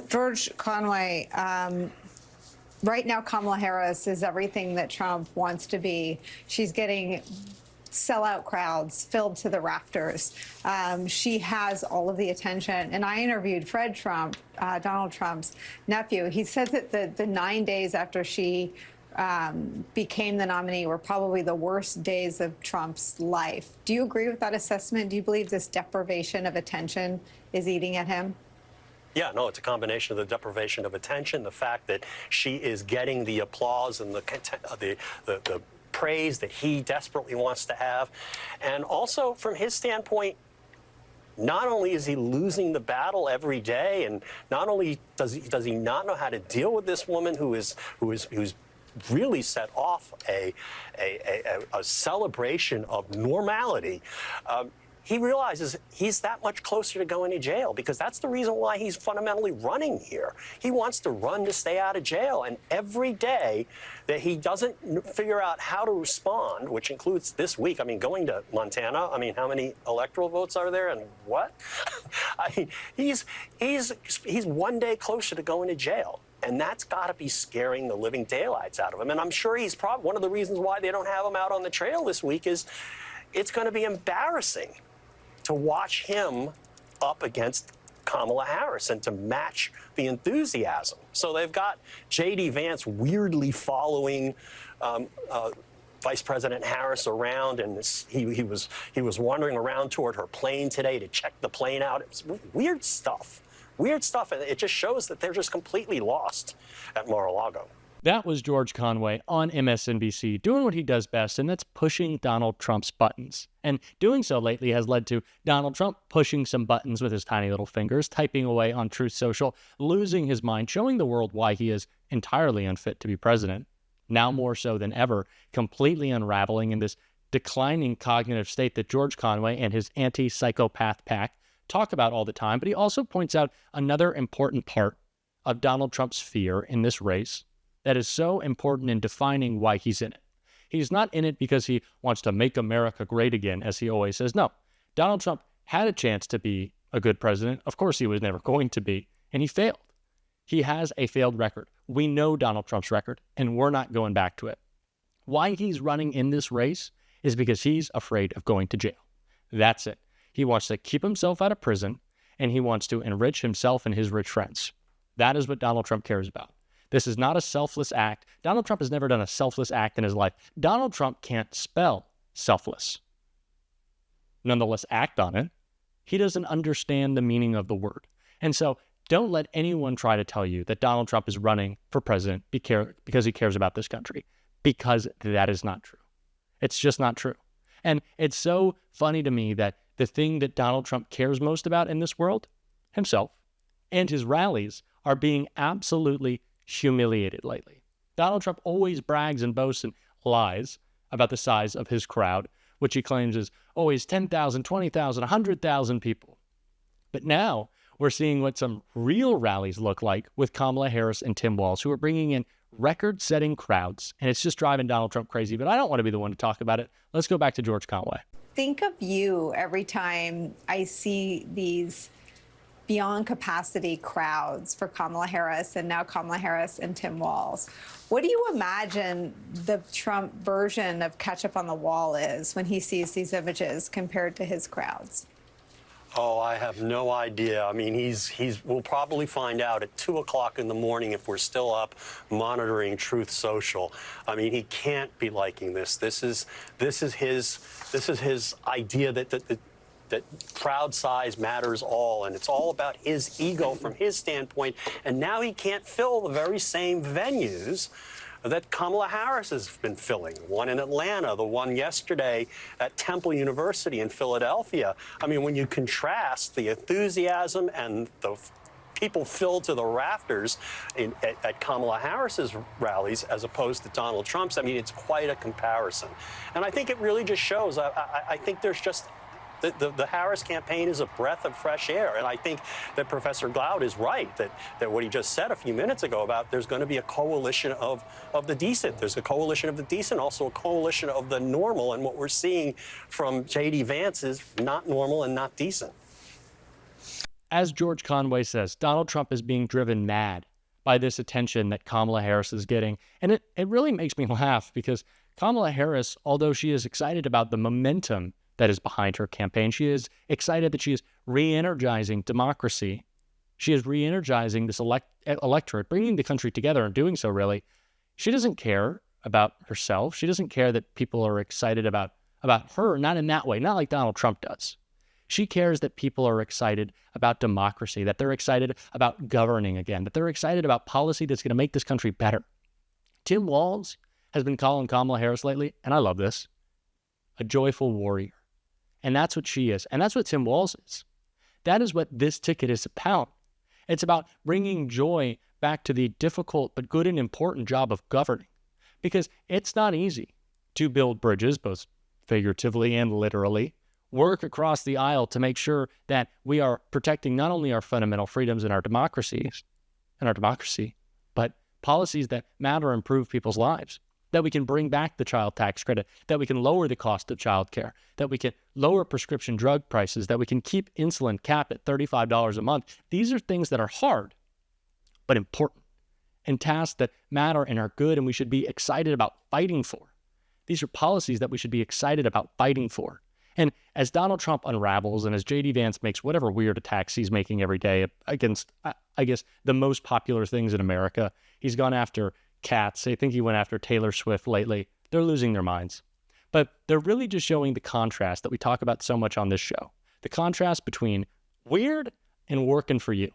George Conway, right now Kamala Harris is everything that Trump wants to be. She's getting sellout crowds filled to the rafters. She has all of the attention. And I interviewed Fred Trump, Donald Trump's nephew. He said that the 9 days after she became the nominee were probably the worst days of Trump's life. Do you agree with that assessment? Do you believe this deprivation of attention is eating at him? Yeah, no, it's a combination of the deprivation of attention, the fact that she is getting the applause and the praise that he desperately wants to have. And also, from his standpoint, not only is he losing the battle every day, and not only does he not know how to deal with this woman who's really set off a celebration of normality, he realizes he's that much closer to going to jail, because that's the reason why he's fundamentally running here. He wants to run to stay out of jail. And every day that he doesn't figure out how to respond, which includes this week, I mean, going to Montana, I mean, how many electoral votes are there and what? I mean, he's 1 day closer to going to jail. And that's got to be scaring the living daylights out of him. And I'm sure he's probably one of the reasons why they don't have him out on the trail this week is it's going to be embarrassing to watch him up against Kamala Harris and to match the enthusiasm. So they've got J.D. Vance weirdly following Vice President Harris around, and he was wandering around toward her plane today to check the plane out. It was weird stuff. Weird stuff, and it just shows that they're just completely lost at Mar-a-Lago. That was George Conway on MSNBC doing what he does best, and that's pushing Donald Trump's buttons. And doing so lately has led to Donald Trump pushing some buttons with his tiny little fingers, typing away on Truth Social, losing his mind, showing the world why he is entirely unfit to be president. Now more so than ever, completely unraveling in this declining cognitive state that George Conway and his anti-psychopath pack talk about all the time. But he also points out another important part of Donald Trump's fear in this race that is so important in defining why he's in it. He's not in it because he wants to make America great again, as he always says. No, Donald Trump had a chance to be a good president. Of course, he was never going to be, and he failed. He has a failed record. We know Donald Trump's record, and we're not going back to it. Why he's running in this race is because he's afraid of going to jail. That's it. He wants to keep himself out of prison, and he wants to enrich himself and his rich friends. That is what Donald Trump cares about. This is not a selfless act. Donald Trump has never done a selfless act in his life. Donald Trump can't spell selfless. Nonetheless, act on it. He doesn't understand the meaning of the word. And so don't let anyone try to tell you that Donald Trump is running for president because he cares about this country, because that is not true. It's just not true. And it's so funny to me that the thing that Donald Trump cares most about in this world, himself, and his rallies are being absolutely humiliated lately. Donald Trump always brags and boasts and lies about the size of his crowd, which he claims is always 10,000, 20,000, 100,000 people. But now we're seeing what some real rallies look like with Kamala Harris and Tim Walz, who are bringing in record-setting crowds, and it's just driving Donald Trump crazy. But I don't want to be the one to talk about it. Let's go back to George Conway. Think of you every time I see these beyond capacity crowds for Kamala Harris, and now Kamala Harris and Tim Walz. What do you imagine the Trump version of ketchup on the wall is when he sees these images compared to his crowds? Oh, I have no idea. I mean, we'll probably find out at 2 o'clock in the morning if we're still up monitoring Truth Social. I mean, he can't be liking this. This is his idea that crowd size matters all, and it's all about his ego from his standpoint. And now he can't fill the very same venues that Kamala Harris has been filling. One in Atlanta, the one yesterday at Temple University in Philadelphia. I mean, when you contrast the enthusiasm and the people filled to the rafters at Kamala Harris's rallies as opposed to Donald Trump's, I mean, it's quite a comparison. And I think it really just shows, I think there's just, the Harris campaign is a breath of fresh air. And I think that Professor Glaude is right, that what he just said a few minutes ago about there's going to be a coalition of the decent. There's a coalition of the decent, also a coalition of the normal. And what we're seeing from J.D. Vance is not normal and not decent. as George Conway says, Donald Trump is being driven mad by this attention that Kamala Harris is getting. And it really makes me laugh because Kamala Harris, although she is excited about the momentum that is behind her campaign, she is excited that she is re-energizing democracy. She is re-energizing this electorate, bringing the country together and doing so, really. She doesn't care about herself. She doesn't care that people are excited about her, not in that way, not like Donald Trump does. She cares that people are excited about democracy, that they're excited about governing again, that they're excited about policy that's going to make this country better. Tim Walz has been calling Kamala Harris lately, and I love this, a joyful warrior. And that's what she is. And that's what Tim Walz is. That is what this ticket is about. It's about bringing joy back to the difficult but good and important job of governing. Because it's not easy to build bridges, both figuratively and literally, work across the aisle to make sure that we are protecting not only our fundamental freedoms and our democracy, but policies that matter and improve people's lives, that we can bring back the child tax credit, that we can lower the cost of childcare, that we can lower prescription drug prices, that we can keep insulin capped at $35 a month. These are things that are hard, but important, and tasks that matter and are good and we should be excited about fighting for. These are policies that we should be excited about fighting for. And as Donald Trump unravels and as J.D. Vance makes whatever weird attacks he's making every day against, I guess, the most popular things in America, he's gone after cats. I think he went after Taylor Swift lately. They're losing their minds. But they're really just showing the contrast that we talk about so much on this show. The contrast between weird and working for you.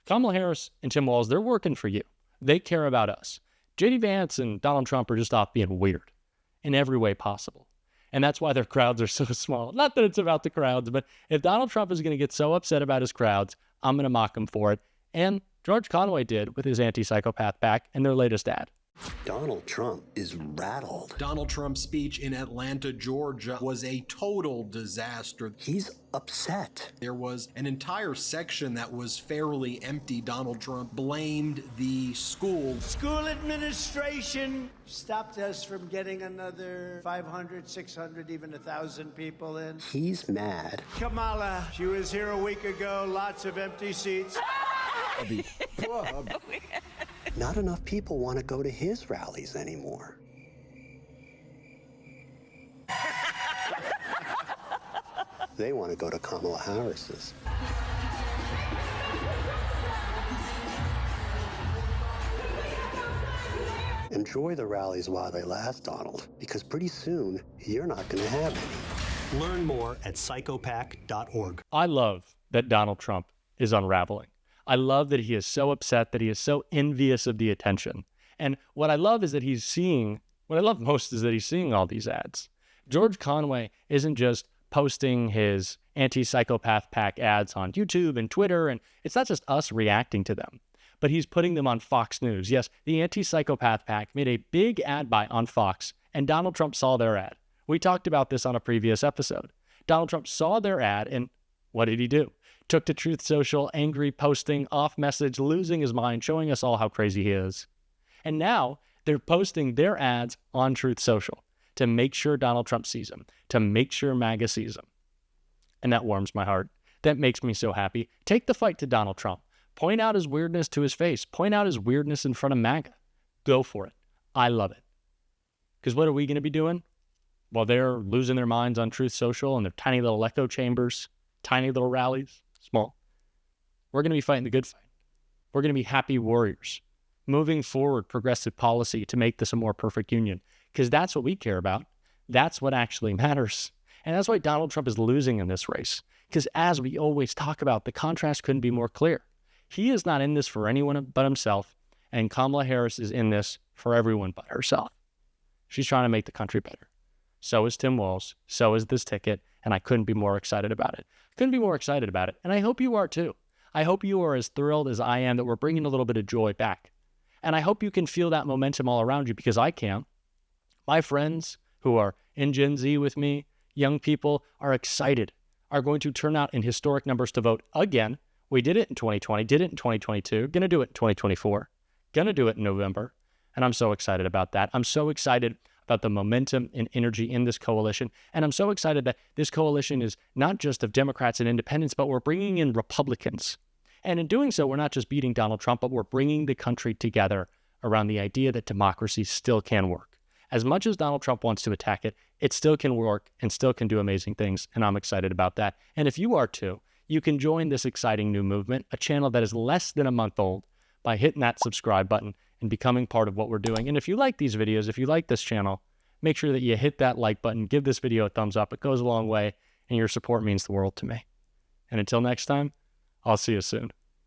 Kamala Harris and Tim Walz, they're working for you. They care about us. J.D. Vance and Donald Trump are just off being weird in every way possible. And that's why their crowds are so small. Not that it's about the crowds, but if Donald Trump is going to get so upset about his crowds, I'm going to mock him for it. And George Conway did with his anti-psychopath pack in their latest ad. Donald Trump is rattled. Donald Trump's speech in Atlanta, Georgia was a total disaster. He's upset. There was an entire section that was fairly empty. Donald Trump blamed the school. School administration stopped us from getting another 500, 600, even 1,000 people in. He's mad. Kamala, she was here a week ago, lots of empty seats. Not enough people want to go to his rallies anymore. They want to go to Kamala Harris's. Enjoy the rallies while they last, Donald, because pretty soon you're not going to have any. Learn more at psychopac.org. I love that Donald Trump is unraveling. I love that he is so upset, that he is so envious of the attention. And what I love is that what I love most is that he's seeing all these ads. George Conway isn't just posting his anti-psychopath pack ads on YouTube and Twitter, and it's not just us reacting to them, but he's putting them on Fox News. Yes, the anti-psychopath pack made a big ad buy on Fox, and Donald Trump saw their ad. We talked about this on a previous episode. Donald Trump saw their ad, and what did he do? Took to Truth Social, angry, posting, off message, losing his mind, showing us all how crazy he is. And now they're posting their ads on Truth Social to make sure Donald Trump sees them, to make sure MAGA sees them. And that warms my heart. That makes me so happy. Take the fight to Donald Trump. Point out his weirdness to his face. Point out his weirdness in front of MAGA. Go for it. I love it. Because what are we going to be doing? While they're losing their minds on Truth Social and their tiny little echo chambers, tiny little rallies, small. We're going to be fighting the good fight. We're going to be happy warriors, moving forward progressive policy to make this a more perfect union, because that's what we care about. That's what actually matters. And that's why Donald Trump is losing in this race, because as we always talk about, the contrast couldn't be more clear. He is not in this for anyone but himself, and Kamala Harris is in this for everyone but herself. She's trying to make the country better. So is Tim Walz. So is this ticket. And I couldn't be more excited about it. Couldn't be more excited about it. And I hope you are too. I hope you are as thrilled as I am that we're bringing a little bit of joy back. And I hope you can feel that momentum all around you, because I can. My friends who are in Gen Z with me, young people, are excited, are going to turn out in historic numbers to vote again. We did it in 2020, did it in 2022, going to do it in 2024, going to do it in November. And I'm so excited about that. I'm so excited about the momentum and energy in this coalition. And I'm so excited that this coalition is not just of Democrats and independents, but we're bringing in Republicans. And in doing so, we're not just beating Donald Trump, but we're bringing the country together around the idea that democracy still can work. As much as Donald Trump wants to attack it, it still can work and still can do amazing things, and I'm excited about that. And if you are too, you can join this exciting new movement, a channel that is less than a month old, by hitting that subscribe button and becoming part of what we're doing. And if you like these videos, if you like this channel, make sure that you hit that like button, give this video a thumbs up. It goes a long way, and your support means the world to me. And until next time, I'll see you soon.